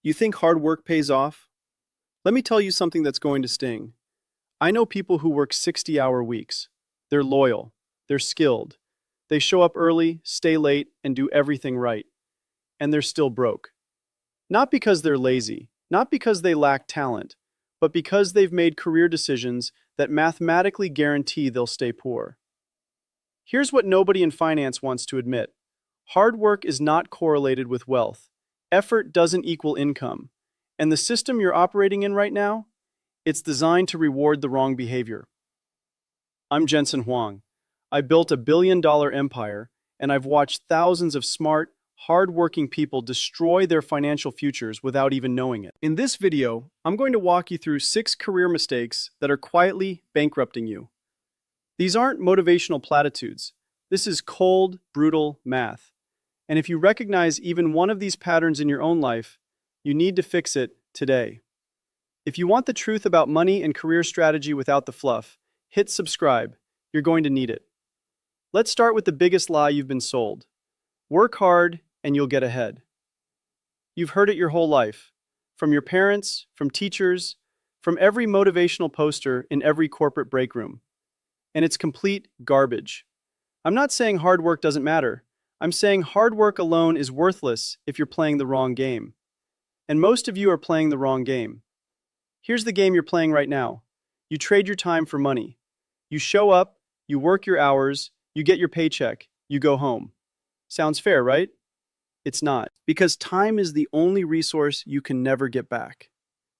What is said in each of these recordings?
You think hard work pays off? Let me tell you something that's going to sting. I know people who work 60-hour weeks. They're loyal, they're skilled, they show up early, stay late, and do everything right. And they're still broke. Not because they're lazy, not because they lack talent, but because they've made career decisions that mathematically guarantee they'll stay poor. Here's what nobody in finance wants to admit. Hard work is not correlated with wealth. Effort doesn't equal income. And the system you're operating in right now? It's designed to reward the wrong behavior. I'm Jensen Huang. I built a billion-dollar empire, and I've watched thousands of smart, hard-working people destroy their financial futures without even knowing it. In this video, I'm going to walk you through 6 career mistakes that are quietly bankrupting you. These aren't motivational platitudes. This is cold, brutal math. And if you recognize even one of these patterns in your own life, you need to fix it today. If you want the truth about money and career strategy without the fluff, hit subscribe. You're going to need it. Let's start with the biggest lie you've been sold. Work hard and you'll get ahead. You've heard it your whole life, from your parents, from teachers, from every motivational poster in every corporate break room. And it's complete garbage. I'm not saying hard work doesn't matter. I'm saying hard work alone is worthless if you're playing the wrong game. And most of you are playing the wrong game. Here's the game you're playing right now. You trade your time for money. You show up, you work your hours, you get your paycheck, you go home. Sounds fair, right? It's not, because time is the only resource you can never get back.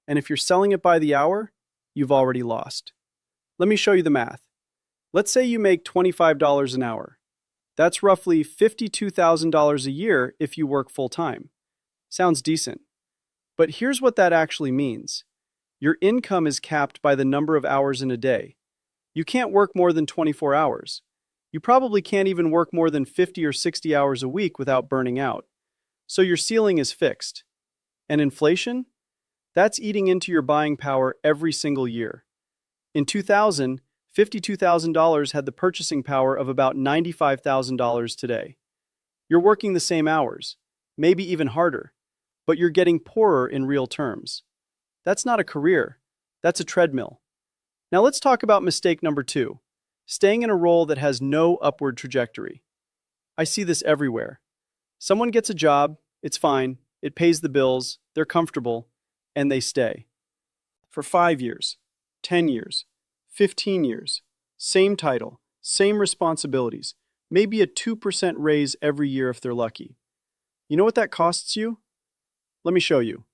And if you're selling it by the hour, you've already lost. Let me show you the math. Let's say you make $25 an hour. That's roughly $52,000 a year if you work full-time. Sounds decent. But here's what that actually means. Your income is capped by the number of hours in a day. You can't work more than 24 hours. You probably can't even work more than 50 or 60 hours a week without burning out. So your ceiling is fixed. And inflation? That's eating into your buying power every single year. In 2000, $52,000 had the purchasing power of about $95,000 today. You're working the same hours, maybe even harder, but you're getting poorer in real terms. That's not a career, that's a treadmill. Now let's talk about mistake number 2, staying in a role that has no upward trajectory. I see this everywhere. Someone gets a job, it's fine, it pays the bills, they're comfortable, and they stay. For 5 years, 10 years, 15 years, same title, same responsibilities, maybe a 2% raise every year if they're lucky. You know what that costs you? Let me show you.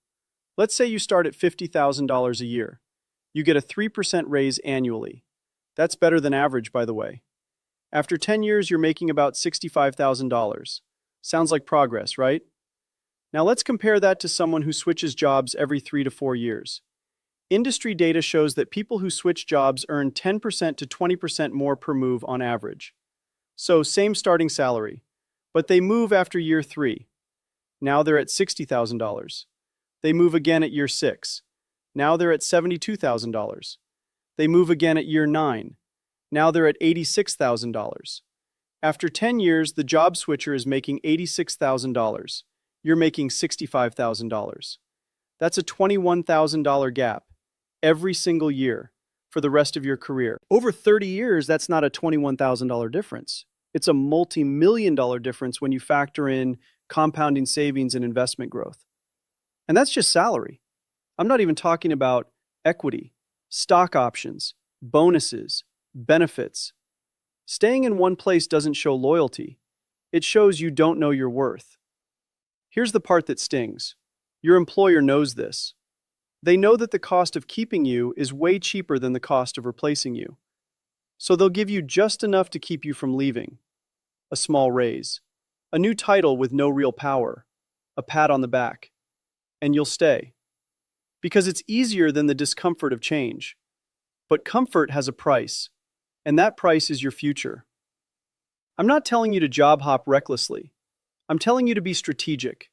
Let's say you start at $50,000 a year. You get a 3% raise annually. That's better than average, by the way. After 10 years, you're making about $65,000. Sounds like progress, right? Now let's compare that to someone who switches jobs every 3 to 4 years. Industry data shows that people who switch jobs earn 10% to 20% more per move on average. So same starting salary, but they move after year 3. Now they're at $60,000. They move again at year 6. Now they're at $72,000. They move again at year 9. Now they're at $86,000. After 10 years, the job switcher is making $86,000. You're making $65,000. That's a $21,000 gap every single year for the rest of your career. Over 30 years, that's not a $21,000 difference. It's a multi-million-dollar difference when you factor in compounding savings and investment growth. And that's just salary. I'm not even talking about equity, stock options, bonuses, benefits. Staying in one place doesn't show loyalty. It shows you don't know your worth. Here's the part that stings. Your employer knows this. They know that the cost of keeping you is way cheaper than the cost of replacing you. So they'll give you just enough to keep you from leaving. A small raise, a new title with no real power, a pat on the back, and you'll stay. Because it's easier than the discomfort of change. But comfort has a price, and that price is your future. I'm not telling you to job hop recklessly. I'm telling you to be strategic.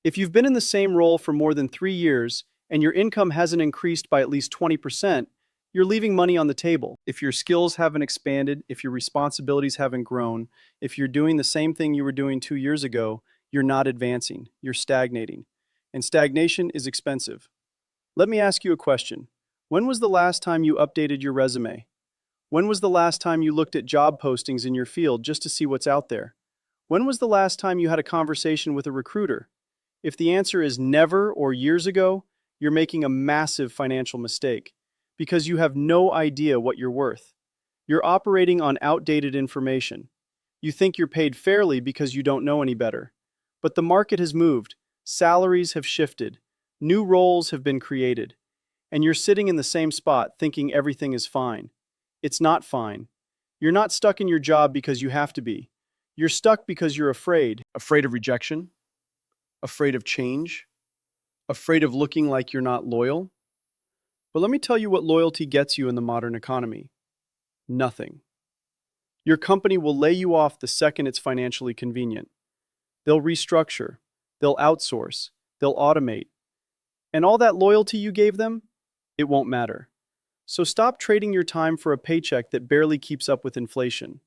If you've been in the same role for more than 3 years and your income hasn't increased by at least 20%, you're leaving money on the table. If your skills haven't expanded, if your responsibilities haven't grown, if you're doing the same thing you were doing 2 years ago, you're not advancing, you're stagnating. and stagnation is expensive. Let me ask you a question. When was the last time you updated your resume? When was the last time you looked at job postings in your field just to see what's out there? When was the last time you had a conversation with a recruiter? If the answer is never or years ago, you're making a massive financial mistake because you have no idea what you're worth. You're operating on outdated information. You think you're paid fairly because you don't know any better. But the market has moved, salaries have shifted, new roles have been created, and you're sitting in the same spot thinking everything is fine. It's not fine. You're not stuck in your job because you have to be. You're stuck because you're afraid. Afraid of rejection? Afraid of change? Afraid of looking like you're not loyal? But let me tell you what loyalty gets you in the modern economy. Nothing. Your company will lay you off the second it's financially convenient. They'll restructure, they'll outsource, they'll automate. And all that loyalty you gave them, it won't matter. So stop trading your time for a paycheck that barely keeps up with inflation.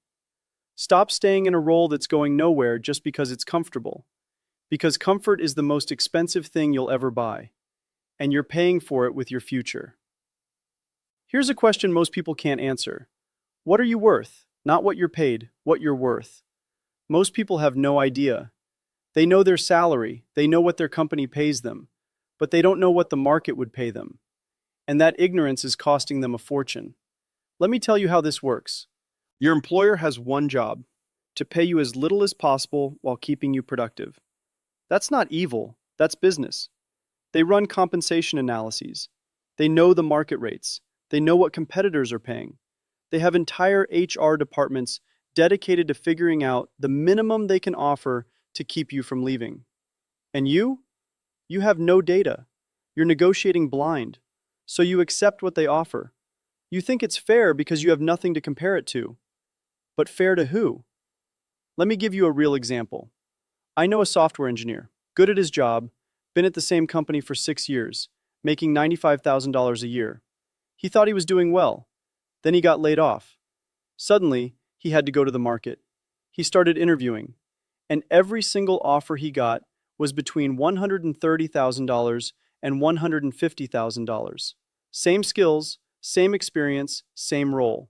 Stop staying in a role that's going nowhere just because it's comfortable. Because comfort is the most expensive thing you'll ever buy. And you're paying for it with your future. Here's a question most people can't answer. What are you worth? Not what you're paid, what you're worth. Most people have no idea. They know their salary, they know what their company pays them, but they don't know what the market would pay them. And that ignorance is costing them a fortune. Let me tell you how this works. Your employer has one job, to pay you as little as possible while keeping you productive. That's not evil, that's business. They run compensation analyses. They know the market rates. They know what competitors are paying. They have entire HR departments dedicated to figuring out the minimum they can offer to keep you from leaving. And you? You have no data. You're negotiating blind. So you accept what they offer. You think it's fair because you have nothing to compare it to. But fair to who? Let me give you a real example. I know a software engineer, good at his job, been at the same company for 6 years, making $95,000 a year. He thought he was doing well. Then he got laid off. Suddenly, he had to go to the market. He started interviewing, and every single offer he got was between $130,000 and $150,000. Same skills, same experience, same role.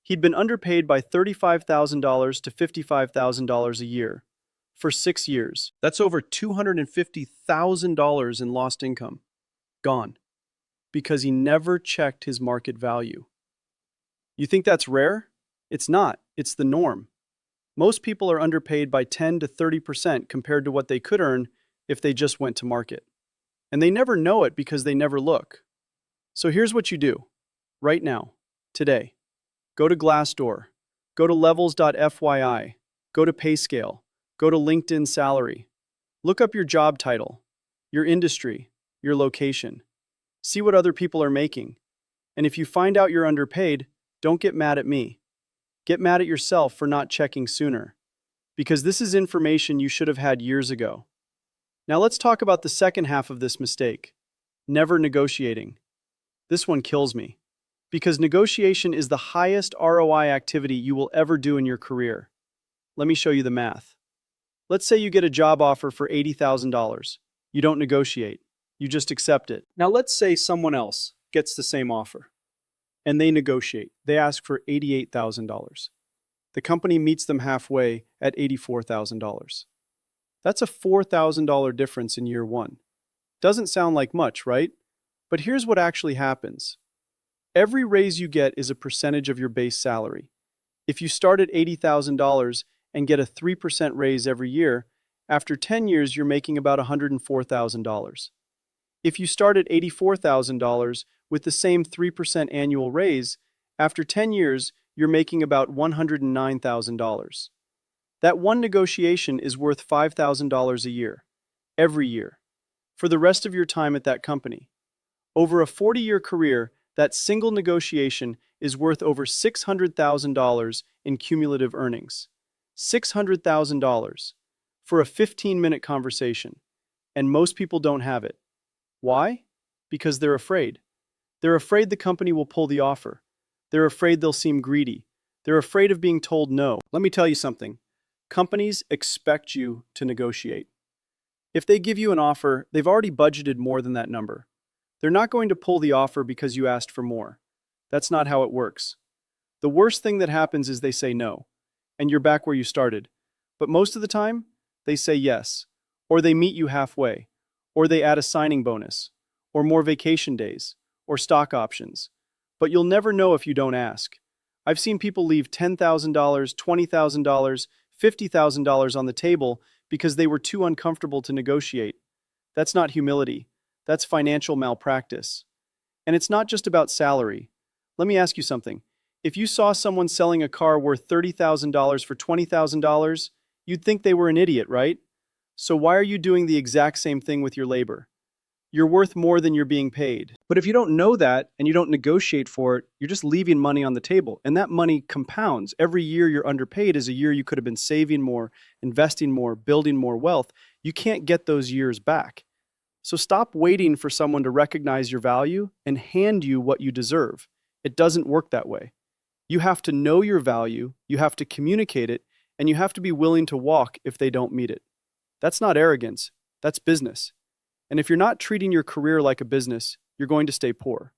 He'd been underpaid by $35,000 to $55,000 a year for 6 years. That's over $250,000 in lost income. Gone. Because he never checked his market value. You think that's rare? It's not. It's the norm. Most people are underpaid by 10 to 30% compared to what they could earn if they just went to market. And they never know it because they never look. So here's what you do. Right now. Today. Go to Glassdoor. Go to levels.fyi. Go to Payscale. Go to LinkedIn Salary. Look up your job title, your industry, your location. See what other people are making. And if you find out you're underpaid, don't get mad at me. Get mad at yourself for not checking sooner. Because this is information you should have had years ago. Now let's talk about the second half of this mistake. Never negotiating. This one kills me. Because negotiation is the highest ROI activity you will ever do in your career. Let me show you the math. Let's say you get a job offer for $80,000. You don't negotiate. You just accept it. Now let's say someone else gets the same offer. And they negotiate. They ask for $88,000. The company meets them halfway at $84,000. That's a $4,000 difference in year one. Doesn't sound like much, right? But here's what actually happens. Every raise you get is a percentage of your base salary. If you start at $80,000 and get a 3% raise every year, after 10 years you're making about $104,000. If you start at $84,000 with the same 3% annual raise, after 10 years you're making about $109,000. That one negotiation is worth $5,000 a year, every year, for the rest of your time at that company. Over a 40-year career, that single negotiation is worth over $600,000 in cumulative earnings. $600,000 for a 15-minute conversation, and most people don't have it. Why? Because they're afraid. They're afraid the company will pull the offer. They're afraid they'll seem greedy. They're afraid of being told no. Let me tell you something. Companies expect you to negotiate. If they give you an offer, they've already budgeted more than that number. They're not going to pull the offer because you asked for more. That's not how it works. The worst thing that happens is they say no, and you're back where you started. But most of the time, they say yes, or they meet you halfway, or they add a signing bonus, or more vacation days, or stock options. But you'll never know if you don't ask. I've seen people leave $10,000, $20,000, $50,000 on the table because they were too uncomfortable to negotiate. That's not humility. That's financial malpractice. And it's not just about salary. Let me ask you something. If you saw someone selling a car worth $30,000 for $20,000, you'd think they were an idiot, right? So why are you doing the exact same thing with your labor? You're worth more than you're being paid. But if you don't know that and you don't negotiate for it, you're just leaving money on the table. And that money compounds. Every year you're underpaid is a year you could have been saving more, investing more, building more wealth. You can't get those years back. So stop waiting for someone to recognize your value and hand you what you deserve. It doesn't work that way. You have to know your value, you have to communicate it, and you have to be willing to walk if they don't meet it. That's not arrogance, that's business. And if you're not treating your career like a business, you're going to stay poor,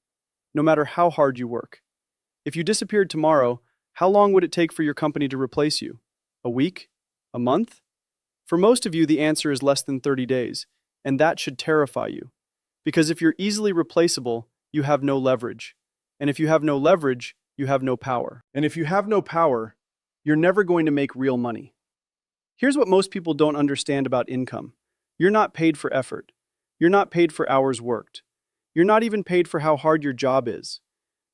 no matter how hard you work. If you disappeared tomorrow, how long would it take for your company to replace you? A week? A month? For most of you, the answer is less than 30 days, and that should terrify you. Because if you're easily replaceable, you have no leverage. And if you have no leverage, you have no power. And if you have no power, you're never going to make real money. Here's what most people don't understand about income. You're not paid for effort. You're not paid for hours worked. You're not even paid for how hard your job is.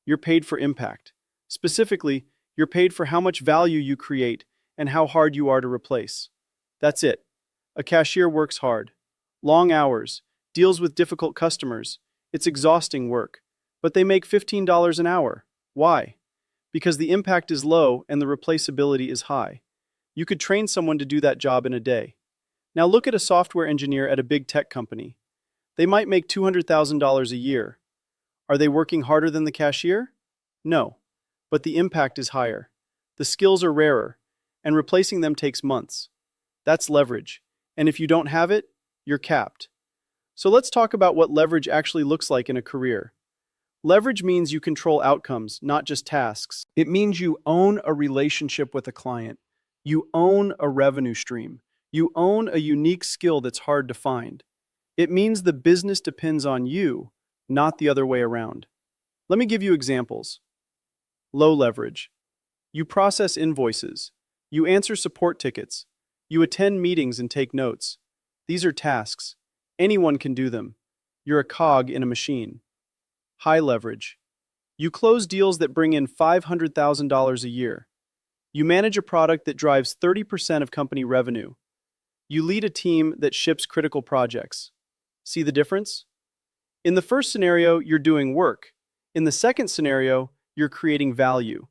You're paid for impact. Specifically, you're paid for how much value you create and how hard you are to replace. That's it. A cashier works hard. Long hours, deals with difficult customers. It's exhausting work. But they make $15 an hour. Why? Because the impact is low and the replaceability is high. You could train someone to do that job in a day. Now look at a software engineer at a big tech company. They might make $200,000 a year. Are they working harder than the cashier? No. But the impact is higher. The skills are rarer, and replacing them takes months. That's leverage. And if you don't have it, you're capped. So let's talk about what leverage actually looks like in a career. Leverage means you control outcomes, not just tasks. It means you own a relationship with a client. You own a revenue stream. You own a unique skill that's hard to find. It means the business depends on you, not the other way around. Let me give you examples. Low leverage. You process invoices. You answer support tickets. You attend meetings and take notes. These are tasks. Anyone can do them. You're a cog in a machine. High leverage. You close deals that bring in $500,000 a year. You manage a product that drives 30% of company revenue. You lead a team that ships critical projects. See the difference? In the first scenario, you're doing work. In the second scenario, you're creating value.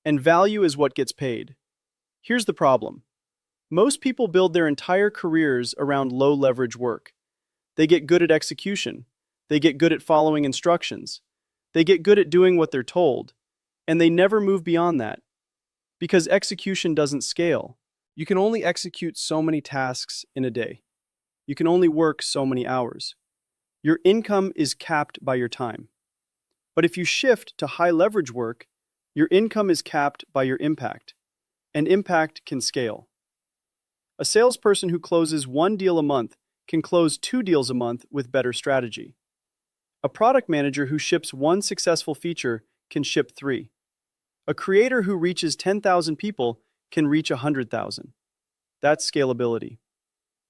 And value is what gets paid. Here's the problem. Most people build their entire careers around low leverage work. They get good at execution. They get good at following instructions. They get good at doing what they're told. And they never move beyond that. Because execution doesn't scale. You can only execute so many tasks in a day. You can only work so many hours. Your income is capped by your time. But if you shift to high leverage work, your income is capped by your impact. And impact can scale. A salesperson who closes 1 deal a month can close 2 deals a month with better strategy. A product manager who ships 1 successful feature can ship 3. A creator who reaches 10,000 people can reach 100,000. That's scalability.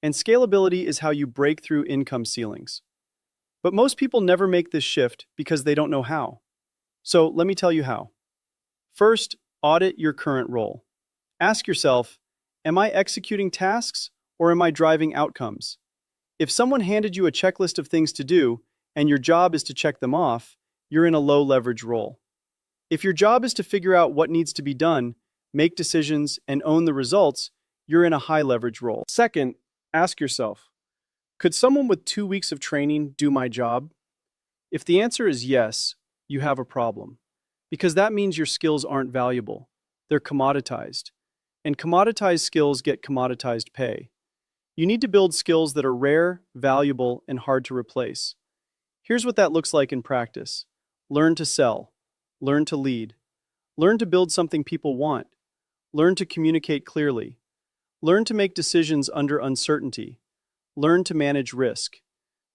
And scalability is how you break through income ceilings. But most people never make this shift because they don't know how. So let me tell you how. First, audit your current role. Ask yourself, am I executing tasks or am I driving outcomes? If someone handed you a checklist of things to do and your job is to check them off, you're in a low leverage role. If your job is to figure out what needs to be done, make decisions, and own the results, you're in a high leverage role. Second, ask yourself, could someone with 2 weeks of training do my job? If the answer is yes, you have a problem. Because that means your skills aren't valuable. They're commoditized. And commoditized skills get commoditized pay. You need to build skills that are rare, valuable, and hard to replace. Here's what that looks like in practice. Learn to sell. Learn to lead. Learn to build something people want. Learn to communicate clearly. Learn to make decisions under uncertainty. Learn to manage risk.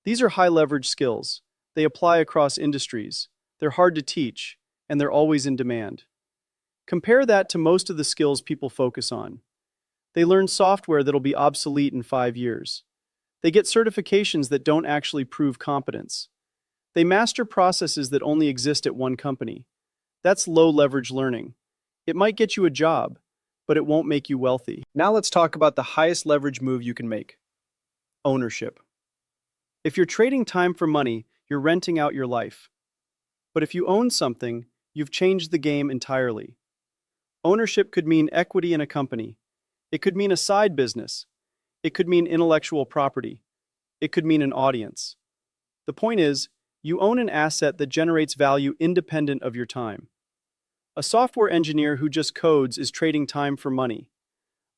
These are high leverage skills. They apply across industries. They're hard to teach, and they're always in demand. Compare that to most of the skills people focus on. They learn software that'll be obsolete in 5 years. They get certifications that don't actually prove competence. They master processes that only exist at one company. That's low leverage learning. It might get you a job, but it won't make you wealthy. Now let's talk about the highest leverage move you can make. Ownership. If you're trading time for money, you're renting out your life. But if you own something, you've changed the game entirely. Ownership could mean equity in a company. It could mean a side business. It could mean intellectual property. It could mean an audience. The point is, you own an asset that generates value independent of your time. A software engineer who just codes is trading time for money.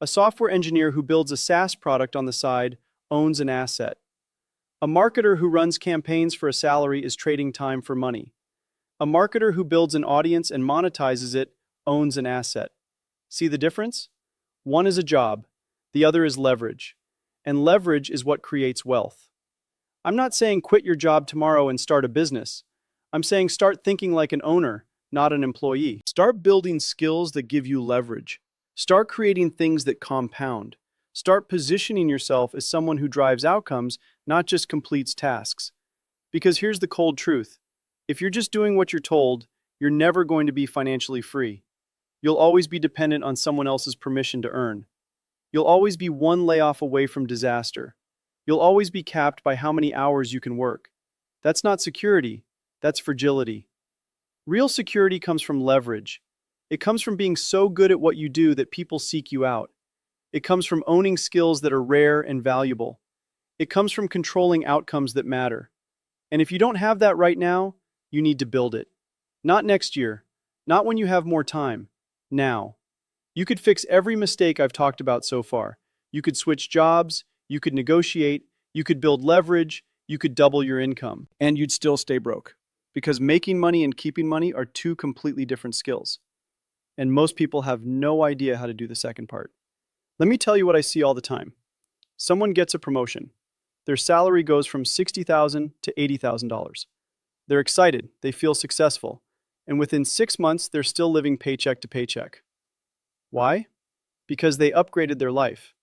A software engineer who builds a SaaS product on the side owns an asset. A marketer who runs campaigns for a salary is trading time for money. A marketer who builds an audience and monetizes it owns an asset. See the difference? One is a job, the other is leverage. And leverage is what creates wealth. I'm not saying quit your job tomorrow and start a business. I'm saying start thinking like an owner, not an employee. Start building skills that give you leverage. Start creating things that compound. Start positioning yourself as someone who drives outcomes, not just completes tasks. Because here's the cold truth. If you're just doing what you're told, you're never going to be financially free. You'll always be dependent on someone else's permission to earn. You'll always be one layoff away from disaster. You'll always be capped by how many hours you can work. That's not security, that's fragility. Real security comes from leverage. It comes from being so good at what you do that people seek you out. It comes from owning skills that are rare and valuable. It comes from controlling outcomes that matter. And if you don't have that right now, you need to build it. Not next year, not when you have more time. Now. You could fix every mistake I've talked about so far. You could switch jobs, you could negotiate, you could build leverage, you could double your income, and you'd still stay broke. Because making money and keeping money are two completely different skills. And most people have no idea how to do the second part. Let me tell you what I see all the time. Someone gets a promotion. Their salary goes from $60,000 to $80,000. They're excited, they feel successful, and within 6 months, they're still living paycheck to paycheck. Why? Because they upgraded their life.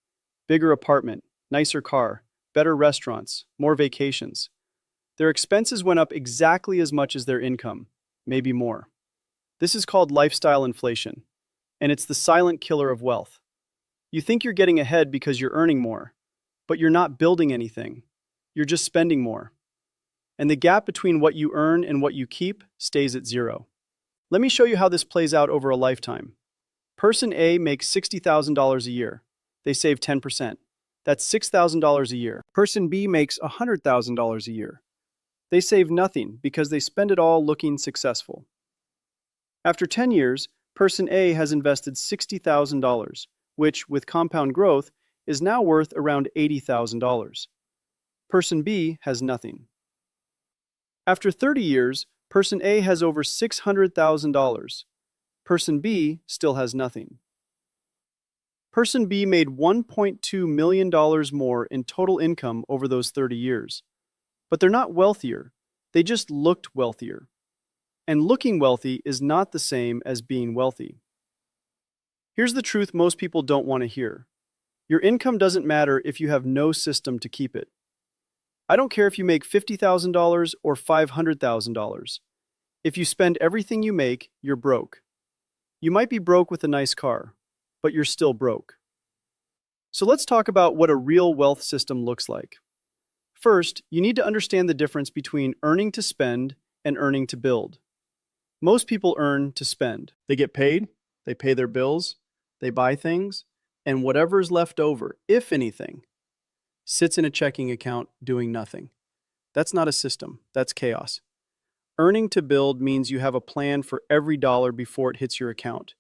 Bigger apartment, nicer car, better restaurants, more vacations. Their expenses went up exactly as much as their income, maybe more. This is called lifestyle inflation, and it's the silent killer of wealth. You think you're getting ahead because you're earning more, but you're not building anything. You're just spending more. And the gap between what you earn and what you keep stays at zero. Let me show you how this plays out over a lifetime. Person A makes $60,000 a year. They save 10%. That's $6,000 a year. Person B makes $100,000 a year. They save nothing because they spend it all looking successful. After 10 years, Person A has invested $60,000, which, with compound growth, is now worth around $80,000. Person B has nothing. After 30 years, Person A has over $600,000. Person B still has nothing. Person B made $1.2 million more in total income over those 30 years. But they're not wealthier, they just looked wealthier. And looking wealthy is not the same as being wealthy. Here's the truth most people don't want to hear. Your income doesn't matter if you have no system to keep it. I don't care if you make $50,000 or $500,000. If you spend everything you make, you're broke. You might be broke with a nice car, but you're still broke. So let's talk about what a real wealth system looks like. First, you need to understand the difference between earning to spend and earning to build. Most people earn to spend. They get paid, they pay their bills, they buy things, and whatever's left over, if anything, sits in a checking account doing nothing. That's not a system, that's chaos. Earning to build means you have a plan for every dollar before it hits your account.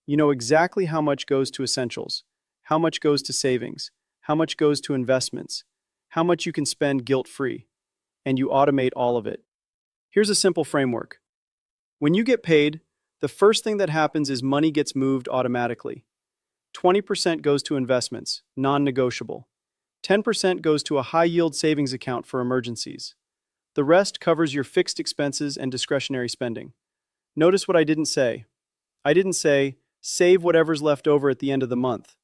You know exactly how much goes to essentials, how much goes to savings, how much goes to investments, how much you can spend guilt-free, and you automate all of it. Here's a simple framework. When you get paid, the first thing that happens is money gets moved automatically. 20% goes to investments, non-negotiable. 10% goes to a high-yield savings account for emergencies. The rest covers your fixed expenses and discretionary spending. Notice what I didn't say. I didn't say, save whatever's left over at the end of the month.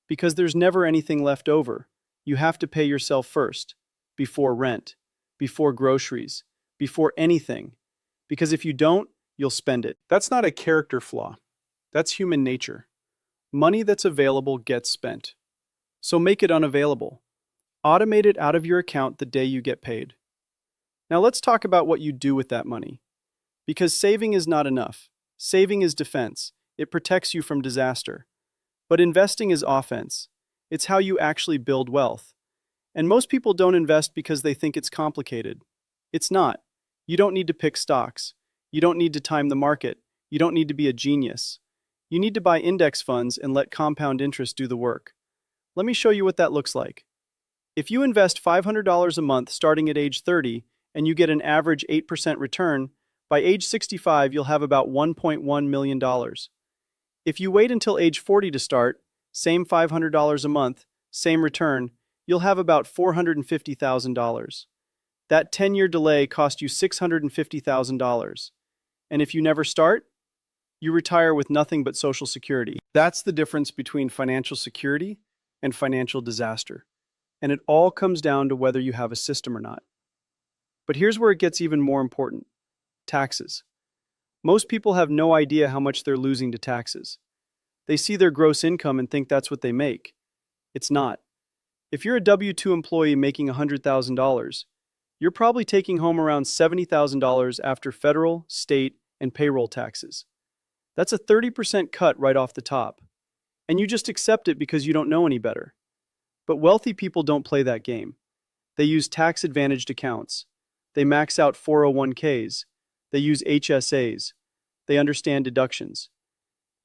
Because there's never anything left over. You have to pay yourself first, before rent, before groceries, before anything. Because if you don't, you'll spend it. That's not a character flaw. That's human nature. Money that's available gets spent. So make it unavailable. Automate it out of your account the day you get paid. Now let's talk about what you do with that money. Because saving is not enough. Saving is defense. It protects you from disaster. But investing is offense. It's how you actually build wealth. And most people don't invest because they think it's complicated. It's not. You don't need to pick stocks. You don't need to time the market. You don't need to be a genius. You need to buy index funds and let compound interest do the work. Let me show you what that looks like. If you invest $500 a month starting at age 30 and you get an average 8% return, by age 65 you'll have about $1.1 million. If you wait until age 40 to start, same $500 a month, same return, you'll have about $450,000. That 10-year delay cost you $650,000. And if you never start, you retire with nothing but Social Security. That's the difference between financial security and financial disaster. And it all comes down to whether you have a system or not. But here's where it gets even more important. Taxes. Most people have no idea how much they're losing to taxes. They see their gross income and think that's what they make. It's not. If you're a W-2 employee making $100,000, you're probably taking home around $70,000 after federal, state, and payroll taxes. That's a 30% cut right off the top. And you just accept it because you don't know any better. But wealthy people don't play that game. They use tax-advantaged accounts. They max out 401ks. They use HSAs. They understand deductions.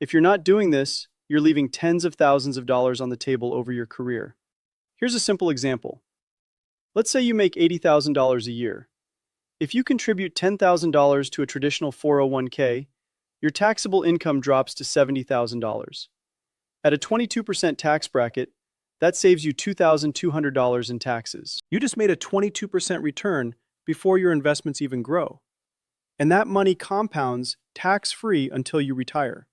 If you're not doing this, you're leaving tens of thousands of dollars on the table over your career. Here's a simple example. Let's say you make $80,000 a year. If you contribute $10,000 to a traditional 401k, your taxable income drops to $70,000. At a 22% tax bracket, that saves you $2,200 in taxes. You just made a 22% return before your investments even grow. And that money compounds tax-free until you retire.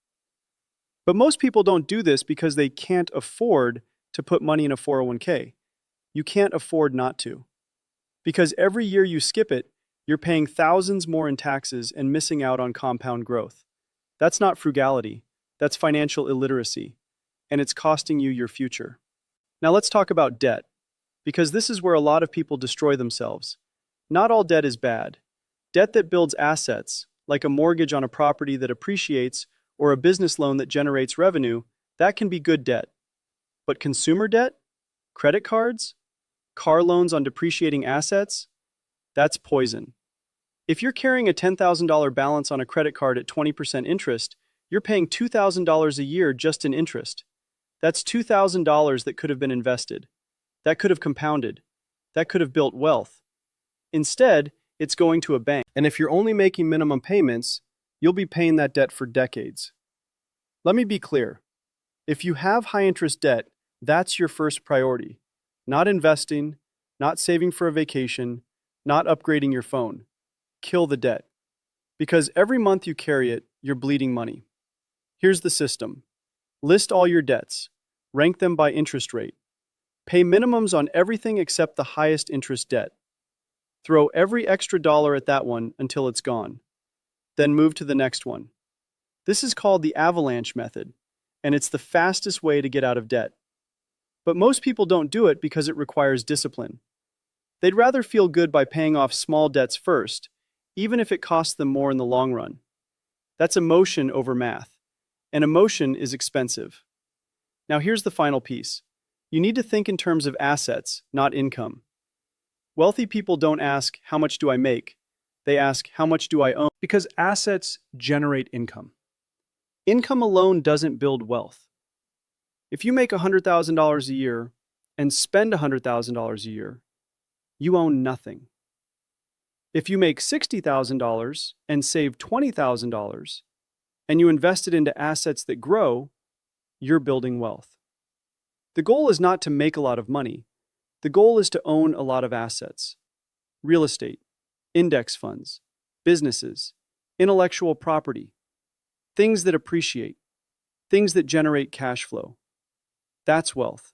But most people don't do this because they can't afford to put money in a 401k. You can't afford not to. Because every year you skip it, you're paying thousands more in taxes and missing out on compound growth. That's not frugality. That's financial illiteracy. And it's costing you your future. Now let's talk about debt. Because this is where a lot of people destroy themselves. Not all debt is bad. Debt that builds assets, like a mortgage on a property that appreciates or a business loan that generates revenue, that can be good debt. But consumer debt? Credit cards? Car loans on depreciating assets? That's poison. If you're carrying a $10,000 balance on a credit card at 20% interest, you're paying $2,000 a year just in interest. That's $2,000 that could have been invested. That could have compounded. That could have built wealth. Instead, it's going to a bank. And if you're only making minimum payments, you'll be paying that debt for decades. Let me be clear. If you have high-interest debt, that's your first priority. Not investing, not saving for a vacation, not upgrading your phone. Kill the debt. Because every month you carry it, you're bleeding money. Here's the system. List all your debts. Rank them by interest rate. Pay minimums on everything except the highest interest debt. Throw every extra dollar at that one until it's gone. Then move to the next one. This is called the avalanche method, and it's the fastest way to get out of debt. But most people don't do it because it requires discipline. They'd rather feel good by paying off small debts first, even if it costs them more in the long run. That's emotion over math, and emotion is expensive. Now here's the final piece. You need to think in terms of assets, not income. Wealthy people don't ask, how much do I make? They ask, how much do I own? Because assets generate income. Income alone doesn't build wealth. If you make $100,000 a year, and spend $100,000 a year, you own nothing. If you make $60,000 and save $20,000 and you invest it into assets that grow, you're building wealth. The goal is not to make a lot of money. The goal is to own a lot of assets: real estate, index funds, businesses, intellectual property, things that appreciate, things that generate cash flow. That's wealth.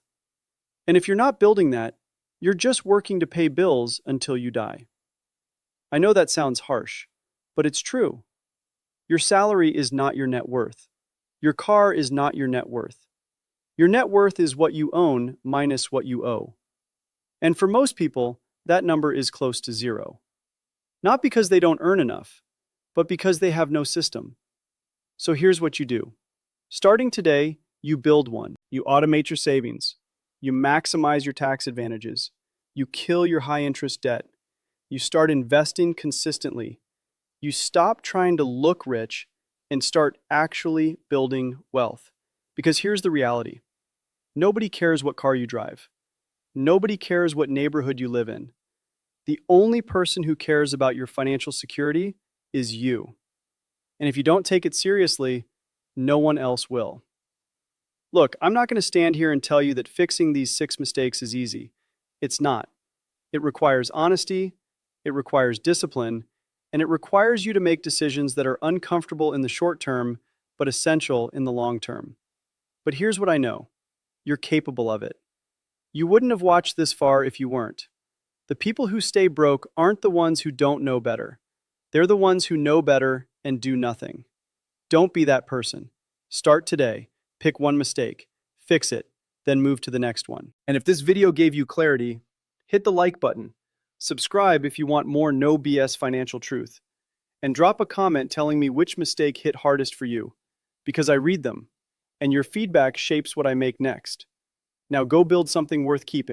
And if you're not building that, you're just working to pay bills until you die. I know that sounds harsh, but it's true. Your salary is not your net worth. Your car is not your net worth. Your net worth is what you own minus what you owe. And for most people, that number is close to zero. Not because they don't earn enough, but because they have no system. So here's what you do. Starting today, you build one. You automate your savings. You maximize your tax advantages. You kill your high-interest debt. You start investing consistently. You stop trying to look rich and start actually building wealth. Because here's the reality. Nobody cares what car you drive. Nobody cares what neighborhood you live in. The only person who cares about your financial security is you. And if you don't take it seriously, no one else will. Look, I'm not going to stand here and tell you that fixing these 6 mistakes is easy. It's not. It requires honesty, it requires discipline, and it requires you to make decisions that are uncomfortable in the short term, but essential in the long term. But here's what I know. You're capable of it. You wouldn't have watched this far if you weren't. The people who stay broke aren't the ones who don't know better. They're the ones who know better and do nothing. Don't be that person. Start today. Pick one mistake. Fix it. Then move to the next one. And if this video gave you clarity, hit the like button. Subscribe if you want more no BS financial truth. And drop a comment telling me which mistake hit hardest for you. Because I read them. And your feedback shapes what I make next. Now go build something worth keeping.